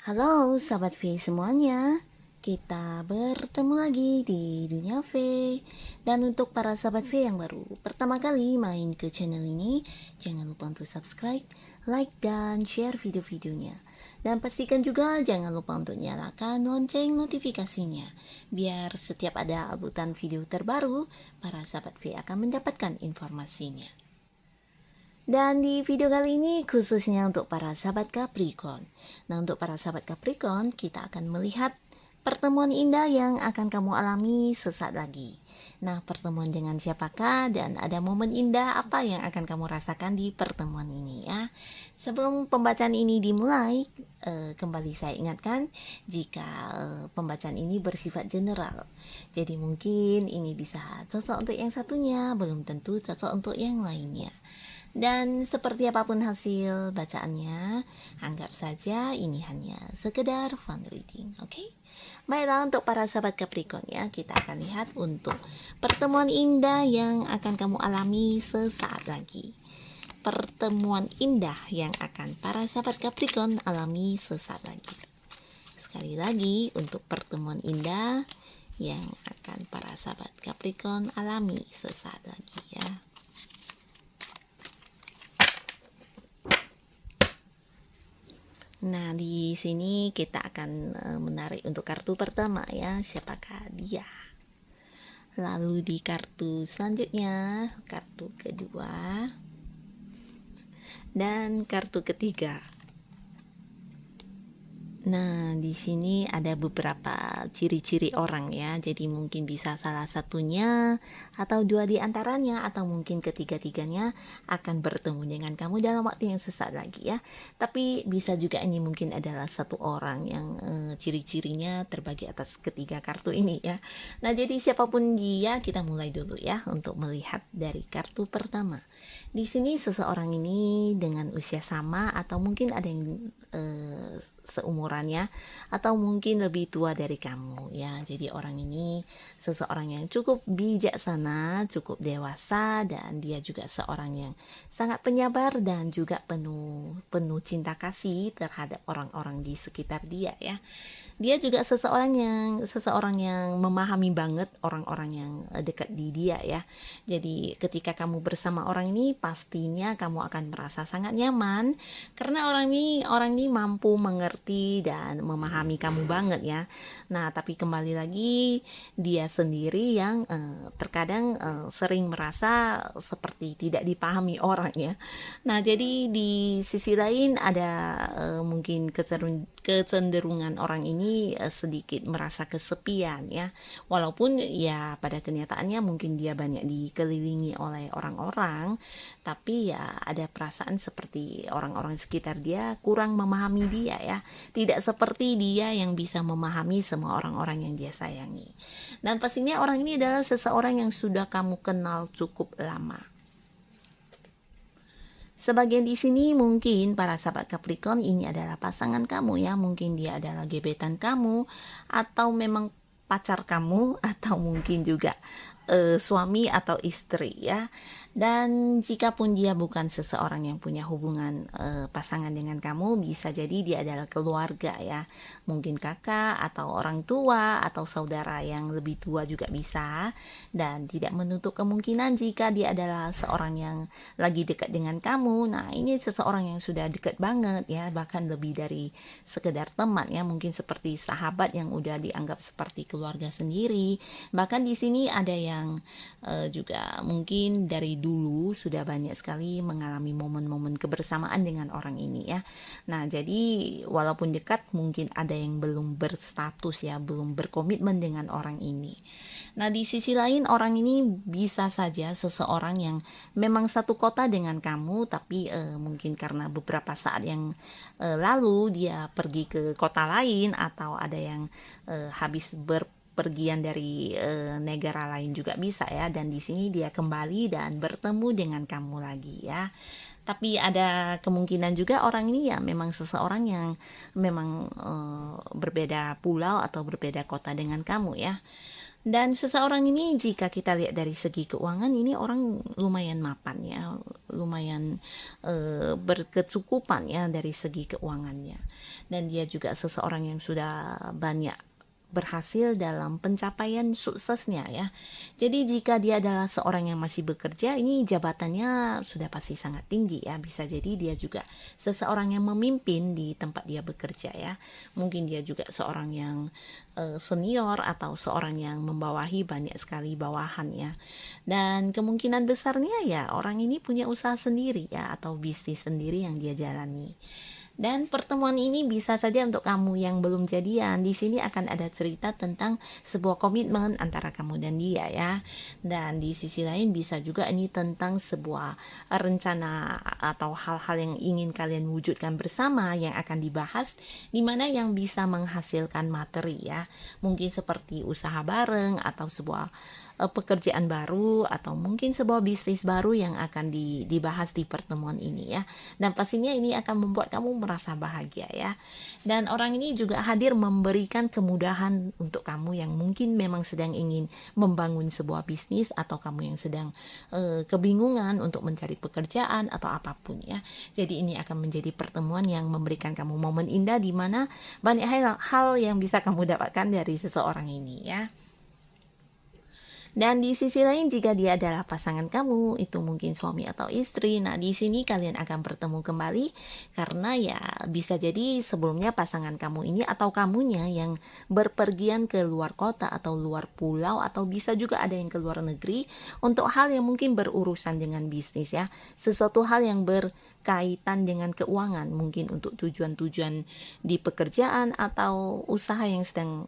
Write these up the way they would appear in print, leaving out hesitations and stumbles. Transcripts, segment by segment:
Halo sahabat V semuanya, kita bertemu lagi di Dunia V. Dan untuk para sahabat V yang baru pertama kali main ke channel ini, jangan lupa untuk subscribe, like, dan share video-videonya. Dan pastikan juga jangan lupa untuk nyalakan lonceng notifikasinya, biar setiap ada uploadan video terbaru, para sahabat V akan mendapatkan informasinya. Dan di video kali ini khususnya untuk para sahabat Capricorn. Nah, untuk para sahabat Capricorn, kita akan melihat pertemuan indah yang akan kamu alami sesaat lagi. Nah, pertemuan dengan siapakah dan ada momen indah apa yang akan kamu rasakan di pertemuan ini ya. Sebelum pembacaan ini dimulai, kembali saya ingatkan jika pembacaan ini bersifat general. Jadi mungkin ini bisa cocok untuk yang satunya, belum tentu cocok untuk yang lainnya. Dan seperti apapun hasil bacaannya, anggap saja ini hanya sekedar fun reading, oke? Baiklah, untuk para sahabat Capricorn ya, kita akan lihat untuk pertemuan indah yang akan kamu alami sesaat lagi. Pertemuan indah yang akan para sahabat Capricorn alami sesaat lagi. Sekali lagi, untuk pertemuan indah yang akan para sahabat Capricorn alami sesaat lagi ya. Nah, di sini kita akan menarik untuk kartu pertama ya, siapakah dia. Lalu di kartu selanjutnya, kartu kedua, dan kartu ketiga. Nah, di sini ada beberapa ciri-ciri orang ya. Jadi mungkin bisa salah satunya atau dua di antaranya atau mungkin ketiga-tiganya akan bertemu dengan kamu dalam waktu yang sesaat lagi ya. Tapi bisa juga ini mungkin adalah satu orang yang ciri-cirinya terbagi atas ketiga kartu ini ya. Nah, jadi siapapun dia, kita mulai dulu ya untuk melihat dari kartu pertama. Di sini seseorang ini dengan usia sama atau mungkin ada yang seumurannya atau mungkin lebih tua dari kamu ya. Jadi orang ini seseorang yang cukup bijaksana, cukup dewasa, dan dia juga seorang yang sangat penyabar dan juga penuh cinta kasih terhadap orang-orang di sekitar dia ya. Dia juga seseorang yang memahami banget orang-orang yang dekat di dia ya. Jadi ketika kamu bersama orang ini pastinya kamu akan merasa sangat nyaman karena orang ini mampu mengerti dan memahami kamu banget ya. Nah, tapi kembali lagi dia sendiri yang terkadang sering merasa seperti tidak dipahami orang ya. Nah, jadi di sisi lain ada mungkin kecenderungan orang ini sedikit merasa kesepian ya. Walaupun ya pada kenyataannya mungkin dia banyak dikelilingi oleh orang-orang, tapi ya ada perasaan seperti orang-orang sekitar dia kurang memahami dia ya. Tidak seperti dia yang bisa memahami semua orang-orang yang dia sayangi. Dan pastinya orang ini adalah seseorang yang sudah kamu kenal cukup lama. Sebagian di sini mungkin para sahabat Capricorn ini adalah pasangan kamu ya, mungkin dia adalah gebetan kamu atau memang pacar kamu atau mungkin juga suami atau istri ya. Dan jika pun dia bukan seseorang yang punya hubungan pasangan dengan kamu, bisa jadi dia adalah keluarga ya, mungkin kakak atau orang tua atau saudara yang lebih tua juga bisa. Dan tidak menutup kemungkinan jika dia adalah seorang yang lagi dekat dengan kamu, nah ini seseorang yang sudah dekat banget ya, bahkan lebih dari sekedar teman ya, mungkin seperti sahabat yang udah dianggap seperti keluarga sendiri. Bahkan di sini ada yang juga mungkin dari dulu sudah banyak sekali mengalami momen-momen kebersamaan dengan orang ini ya. Nah, jadi walaupun dekat mungkin ada yang belum berstatus ya, belum berkomitmen dengan orang ini. Nah, di sisi lain orang ini bisa saja seseorang yang memang satu kota dengan kamu, tapi mungkin karena beberapa saat yang lalu dia pergi ke kota lain atau ada yang habis berpergian dari negara lain juga bisa ya, dan di sini dia kembali dan bertemu dengan kamu lagi ya. Tapi ada kemungkinan juga orang ini ya memang seseorang yang memang berbeda pulau atau berbeda kota dengan kamu ya. Dan seseorang ini jika kita lihat dari segi keuangan, ini orang lumayan mapan ya, lumayan berkecukupan ya dari segi keuangannya. Dan dia juga seseorang yang sudah banyak berhasil dalam pencapaian suksesnya ya. Jadi jika dia adalah seorang yang masih bekerja, ini jabatannya sudah pasti sangat tinggi ya. Bisa jadi dia juga seseorang yang memimpin di tempat dia bekerja ya. Mungkin dia juga seorang yang senior atau seorang yang membawahi banyak sekali bawahan ya. Dan kemungkinan besarnya ya orang ini punya usaha sendiri ya, atau bisnis sendiri yang dia jalani. Dan pertemuan ini bisa saja untuk kamu yang belum jadian. Di sini akan ada cerita tentang sebuah komitmen antara kamu dan dia ya. Dan di sisi lain bisa juga ini tentang sebuah rencana atau hal-hal yang ingin kalian wujudkan bersama yang akan dibahas, di mana yang bisa menghasilkan materi ya. Mungkin seperti usaha bareng atau sebuah pekerjaan baru atau mungkin sebuah bisnis baru yang akan dibahas di pertemuan ini ya. Dan pastinya ini akan membuat kamu merasa bahagia ya. Dan orang ini juga hadir memberikan kemudahan untuk kamu yang mungkin memang sedang ingin membangun sebuah bisnis, atau kamu yang sedang kebingungan untuk mencari pekerjaan atau apapun ya. Jadi ini akan menjadi pertemuan yang memberikan kamu momen indah di mana banyak hal yang bisa kamu dapatkan dari seseorang ini ya. Dan di sisi lain jika dia adalah pasangan kamu, itu mungkin suami atau istri. Nah, di sini kalian akan bertemu kembali karena ya bisa jadi sebelumnya pasangan kamu ini atau kamunya yang berpergian ke luar kota atau luar pulau, atau bisa juga ada yang ke luar negeri untuk hal yang mungkin berurusan dengan bisnis ya. Sesuatu hal yang berkaitan dengan keuangan, mungkin untuk tujuan-tujuan di pekerjaan atau usaha yang sedang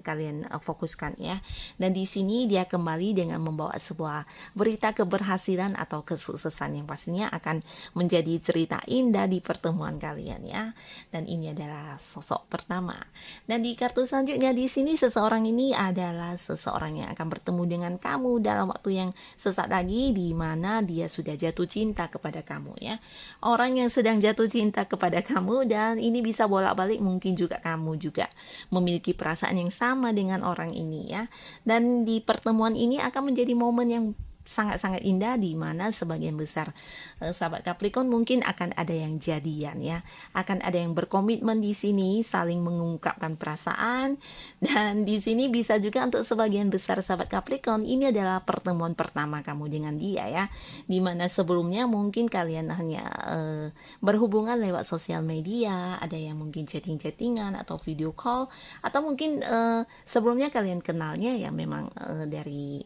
kalian fokuskan ya. Dan di sini dia kembali dengan membawa sebuah berita keberhasilan atau kesuksesan yang pastinya akan menjadi cerita indah di pertemuan kalian ya. Dan ini adalah sosok pertama. Dan di kartu selanjutnya di sini seseorang ini adalah seseorang yang akan bertemu dengan kamu dalam waktu yang sesaat lagi, di mana dia sudah jatuh cinta kepada kamu ya. Orang yang sedang jatuh cinta kepada kamu, dan ini bisa bolak-balik, mungkin juga kamu juga memiliki perasaan yang sama dengan orang ini ya. Dan di pertemuan ini akan menjadi momen yang sangat-sangat indah, di mana sebagian besar sahabat Capricorn mungkin akan ada yang jadian ya, akan ada yang berkomitmen di sini, saling mengungkapkan perasaan. Dan di sini bisa juga untuk sebagian besar sahabat Capricorn ini adalah pertemuan pertama kamu dengan dia ya, di mana sebelumnya mungkin kalian hanya berhubungan lewat sosial media, ada yang mungkin chatting-chattingan atau video call, atau mungkin sebelumnya kalian kenalnya ya memang dari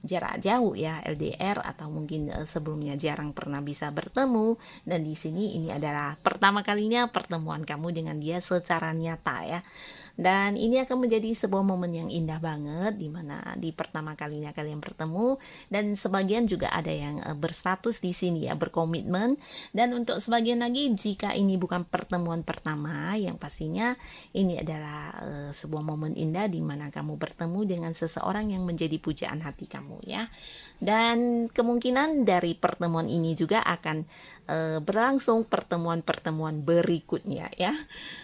jarak jauh ya, LDR, atau mungkin sebelumnya jarang pernah bisa bertemu. Dan di sini ini adalah pertama kalinya pertemuan kamu dengan dia secara nyata ya. Dan ini akan menjadi sebuah momen yang indah banget, di mana di pertama kalinya kalian bertemu. Dan sebagian juga ada yang berstatus di sini ya, berkomitmen. Dan untuk sebagian lagi, jika ini bukan pertemuan pertama, yang pastinya ini adalah sebuah momen indah di mana kamu bertemu dengan seseorang yang menjadi pujaan hati kamu ya. Dan kemungkinan dari pertemuan ini juga akan berlangsung pertemuan-pertemuan berikutnya ya.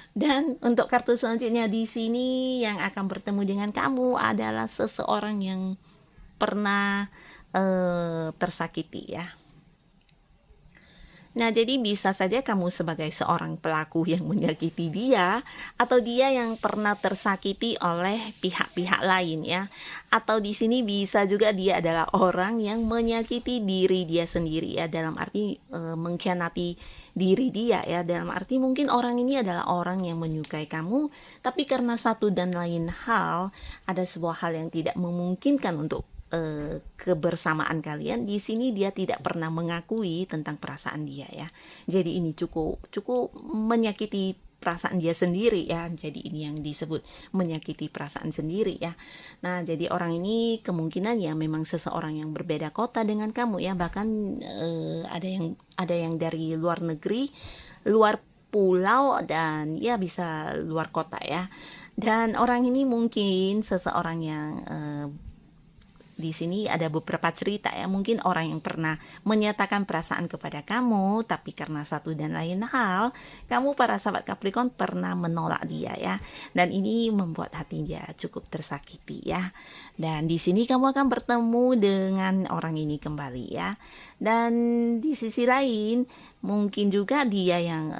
Dan untuk kartu selanjutnya di sini yang akan bertemu dengan kamu adalah seseorang yang pernah tersakiti ya. Nah, jadi bisa saja kamu sebagai seorang pelaku yang menyakiti dia, atau dia yang pernah tersakiti oleh pihak-pihak lain ya. Atau di sini bisa juga dia adalah orang yang menyakiti diri dia sendiri ya, dalam arti mengkhianati diri dia ya, dalam arti mungkin orang ini adalah orang yang menyukai kamu, tapi karena satu dan lain hal, ada sebuah hal yang tidak memungkinkan untuk kebersamaan kalian. Di sini dia tidak pernah mengakui tentang perasaan dia ya. Jadi ini cukup menyakiti perasaan dia sendiri ya. Jadi ini yang disebut menyakiti perasaan sendiri ya. Nah, jadi orang ini kemungkinan ya memang seseorang yang berbeda kota dengan kamu ya. Bahkan ada yang dari luar negeri, luar pulau, dan ya bisa luar kota ya. Dan orang ini mungkin seseorang yang di sini ada beberapa cerita ya, mungkin orang yang pernah menyatakan perasaan kepada kamu, tapi karena satu dan lain hal, kamu para sahabat Capricorn pernah menolak dia ya. Dan ini membuat hati dia cukup tersakiti ya. Dan di sini kamu akan bertemu dengan orang ini kembali ya. Dan di sisi lain, mungkin juga dia yang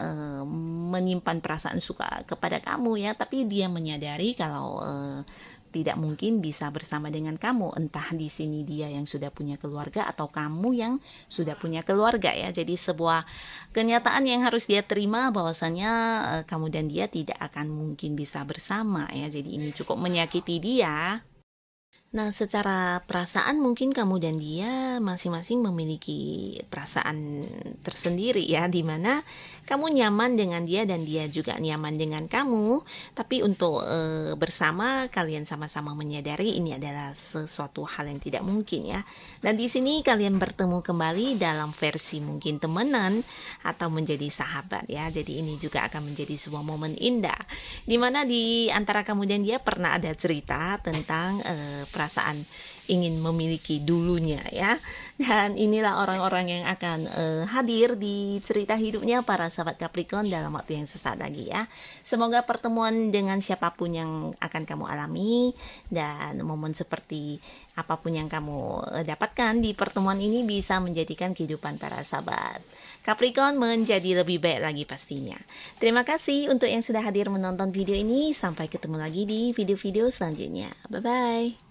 menyimpan perasaan suka kepada kamu ya, tapi dia menyadari kalau tidak mungkin bisa bersama dengan kamu, entah di sini dia yang sudah punya keluarga atau kamu yang sudah punya keluarga ya. Jadi sebuah kenyataan yang harus dia terima bahwasanya kamu dan dia tidak akan mungkin bisa bersama ya. Jadi ini cukup menyakiti dia. Nah, secara perasaan mungkin kamu dan dia masing-masing memiliki perasaan tersendiri ya, di mana kamu nyaman dengan dia dan dia juga nyaman dengan kamu. Tapi untuk bersama, kalian sama-sama menyadari ini adalah sesuatu hal yang tidak mungkin ya. Dan di sini kalian bertemu kembali dalam versi mungkin temenan atau menjadi sahabat ya. Jadi ini juga akan menjadi sebuah momen indah, di mana di antara kamu dan dia pernah ada cerita tentang perasaan ingin memiliki dulunya ya. Dan inilah orang-orang yang akan hadir di cerita hidupnya para sahabat Capricorn dalam waktu yang sesaat lagi ya. Semoga pertemuan dengan siapapun yang akan kamu alami dan momen seperti apapun yang kamu dapatkan di pertemuan ini bisa menjadikan kehidupan para sahabat Capricorn menjadi lebih baik lagi pastinya. Terima kasih untuk yang sudah hadir menonton video ini. Sampai ketemu lagi di video-video selanjutnya. Bye-bye.